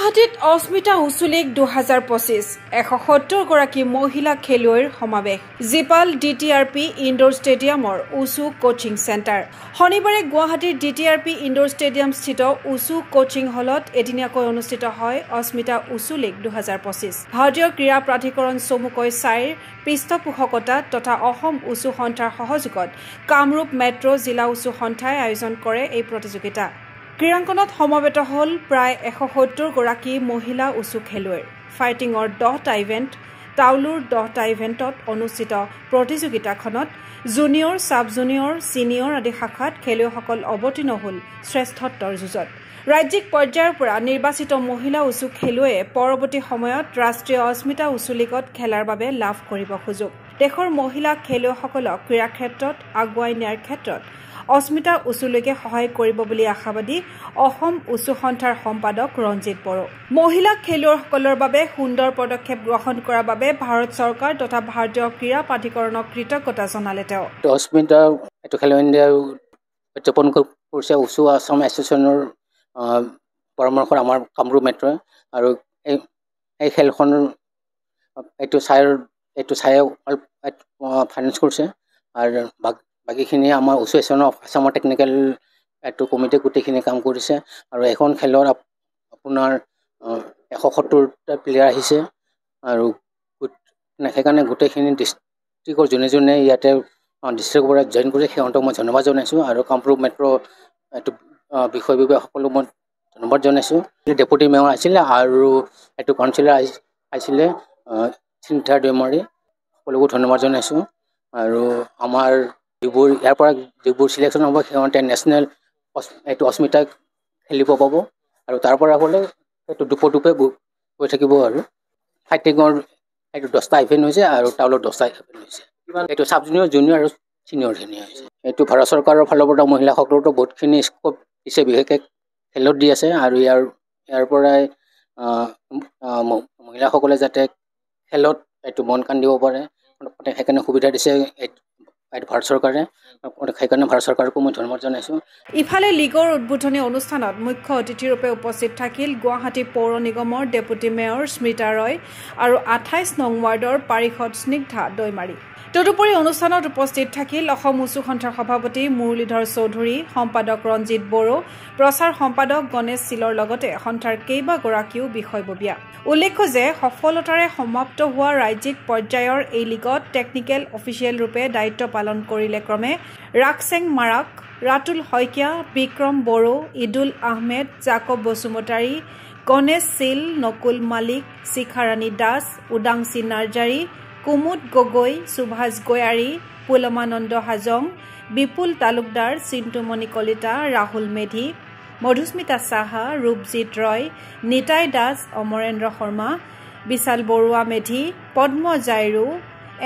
গুৱাহাটীত অস্মিতা উচু লীগ 2025 170 গৰাকী মহিলা খেলুৱৈৰ সমাৱেশ জিপাল ডিটিআৰপি ইনডোৰ ষ্টেডিয়ামৰ উচু কোচিং চেণ্টাৰ শনিবাৰে গুৱাহাটীৰ ডিটিআৰপি ইনডোৰ ষ্টেডিয়াম স্থিত উচু কোচিং হলত এদিনীয়াকৈ অনুষ্ঠিত হয় অস্মিতা উচু লীগ 2025 ভাৰতীয় ক্ৰীড়া প্ৰাধিকৰণ চমুকৈ চাইৰ পৃষ্ঠপোষকতা তথা অসম উচু সন্থাৰ সহযোগত কামৰূপ মেট্ৰ জিলা উচু সন্থাই আয়োজন কৰে এই প্ৰতিযোগিতা ক্ৰীড়াংগনত সমবেত হল প্ৰায় 170 গৰাকী মহিলা উচু খেলুৱৈ ফাইটিংৰ 10টা ইভেন্ট টাউলুৰ 10টা ইভেন্টত অনুষ্ঠিত প্ৰতিযোগিতাখনত জুনিয়ৰ সাব জুনিয়ৰ সিনিয়ৰ আদি শাখাত খেলুৱৈসকল অৱতীৰ্ণ হল শ্ৰেষ্ঠত্বৰ যুঁজত ৰাজ্যিক পৰ্যায়ৰ পৰা নিৰ্বাচিত মহিলা উচু খেলুৱৈয়ে পৰৱৰ্তী সময়ত ৰাষ্ট্ৰীয় অস্মিতা উচু লীগত খেলাৰ বাবে লাভ কৰিব সুযোগ দেশৰ মহিলা খেলুৱৈসকলক ক্ৰীড়া ক্ষেত্ৰত আগুৱাই নিয়াৰ ক্ষেত্ৰত অস্মিতা উচু লীগে সহায় কৰিব বুলি আশাবাদী অসম উচু সন্থাৰ সম্পাদক ৰঞ্জিত বড়ো মহিলা খেলুৱৈসকলৰ বাবে সুন্দৰ পদক্ষেপ গ্ৰহণ কৰাৰ বাবে ভাৰত চৰকাৰ তথা ভাৰতীয় ক্ৰীড়া প্ৰাধিকৰণক কৃতজ্ঞতা জনালে তেওঁ অস্মিতা এটো খেলো ইণ্ডিয়া উদযাপন কৰিছে উচু আসাম এছ'চিয়েশ্যনৰ পৰামৰ্শত আমাৰ কামৰূপ মেট্ৰই আৰু এই খেলখন এইটো চাই ফাইনেন্স কৰিছে আৰু বাকীখিনি আমাৰ এছ'চিয়েশ্যন অফ আসামৰ টেকনিকেল এইটো কমিটি গোটেইখিনি কাম কৰিছে আৰু এখন খেলৰ আপোনাৰ 170টা প্লেয়াৰ আহিছে আৰু সেইকাৰণে গোটেইখিনি ডিষ্ট্ৰিক্টৰ যোনে ইয়াতে ডিষ্ট্ৰিক্টৰ পৰা জইন কৰিছে সিহঁতক মই ধন্যবাদ জনাইছোঁ আৰু কামৰূপ মেট্ৰ' এইটো বিষয়ববীয়াসকলক মই ধন্যবাদ জনাইছোঁ ডেপুটি মেয়ৰ আছিলে আৰু এইটো কাউন্সিলাৰ আহিছিলে চিন্তা দৈমাৰী সকলোকো ধন্যবাদ জনাইছোঁ আৰু আমাৰ ইয়াৰ পৰা যিবোৰ চিলেকশ্যন হ'ব সিহঁতে নেশ্যনেল এইটো অস্মিতা খেলিব পাব আৰু তাৰ পৰা হ'লে এইটো দুপে গৈ থাকিব আৰু ফাইটিঙৰ এইটো 10টা ইভেণ্ট হৈছে আৰু টাউলত 10টা ইভেণ্ট হৈছে এইটো চাব জুনিয়ৰ আৰু ছিনিয়ৰখিনি হৈছে এইটো ভাৰত চৰকাৰৰ ফালৰ পৰা মহিলাসকলতো বহুতখিনি স্ক'প দিছে বিশেষকৈ খেলত দি আছে আৰু ইয়াৰ পৰাই মহিলাসকলে যাতে খেলত এইটো মন কাণ দিব পাৰে সেইকাৰণে সুবিধা দিছে ভাৰত চৰকাৰে সেইকাৰণে ভাৰত চৰকাৰকো মই ধন্যবাদ জনাইছোঁ ইফালে লীগৰ উদ্বোধনী অনুষ্ঠানত মুখ্য অতিথিৰূপে উপস্থিত থাকিল গুৱাহাটী পৌৰ নিগমৰ ডেপুটি মেয়ৰ স্মিতা ৰয় আৰু 28 নং ৱাৰ্ডৰ পাৰিষদ স্নিগ্ধা দৈমাৰী তদুপৰি অনুষ্ঠানত উপস্থিত থাকিল অসম উচু সন্থাৰ সভাপতি মুৰলীধৰ চৌধুৰী সম্পাদক ৰঞ্জিত বড়ো প্ৰচাৰ সম্পাদক গণেশ চিলৰ লগতে সন্থাৰ কেইবাগৰাকীও বিষয়ববীয়া উল্লেখ্য যে সফলতাৰে সমাপ্ত হোৱা ৰাজ্যিক পৰ্যায়ৰ এই লীগত টেকনিকেল অফিচিয়েল ৰূপে দায়িত্ব পালন কৰিলে ক্ৰমে ৰাকচেং মাৰাক ৰাতুল শইকীয়া বিক্ৰম বড়ো ইদুল আহমেদ জাকব বসুমতাৰী গণেশ চিল নকুল মালিক শিখাৰাণী দাস উদাংশী নাৰ্জাৰী কুমুদ গগৈ সুভাষ গয়াৰী পুলমানন্দ হাজং বিপুল তালুকদাৰ চিন্তুমণি কলিতা ৰাহুল মেধি মধুস্মিতা সাহা ৰূপজিৎ ৰয় নিতাই দাস অমৰেন্দ্ৰ শৰ্মা বিশাল বৰুৱা মেধি পদ্ম জাইৰু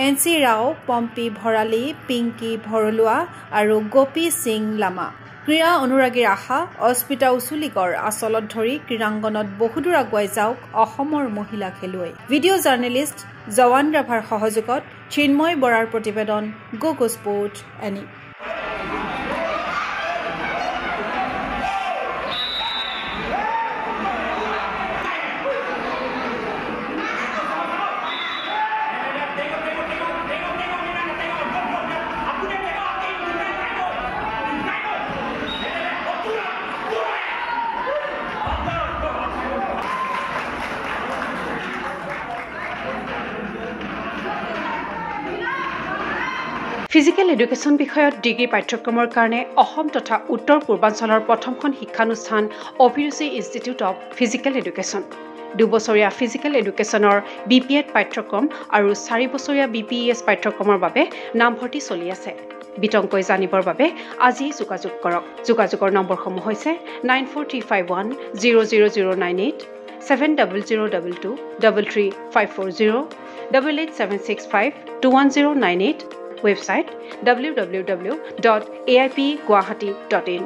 এনচি ৰাও পম্পী ভৰালী পিংকী ভৰলুৱা আৰু গোপী সিং লামা ক্ৰীড়া অনুৰাগীৰ আশা অস্মিতা উচু লীগৰ আচলত ধৰি ক্ৰীড়াংগনত বহুদূৰ আগুৱাই যাওক অসমৰ মহিলা খেলুৱৈ ভিডিঅ' জাৰ্নেলিষ্ট জৱান ৰাভাৰ সহযোগত চিন্ময় বৰাৰ প্ৰতিবেদন গো স্পৰ্ট এনি ফিজিকেল এডুকেশ্যন বিষয়ত ডিগ্ৰী পাঠ্যক্ৰমৰ কাৰণে অসম তথা উত্তৰ পূৰ্বাঞ্চলৰ প্ৰথমখন শিক্ষানুষ্ঠান অভিৰুচি ইনষ্টিটিউট অৱ ফিজিকেল এডুকেশ্যন 2 বছৰীয়া ফিজিকেল এডুকেশ্যনৰ BPEd পাঠ্যক্ৰম আৰু 4 বছৰীয়া BPES পাঠ্যক্ৰমৰ বাবে নামভৰ্তি চলি আছে বিতংকৈ জানিবৰ বাবে আজি যোগাযোগ কৰক যোগাযোগৰ নম্বৰসমূহ হৈছে 9435100098 7002 33540 88765210098 website www.aipguwahati.in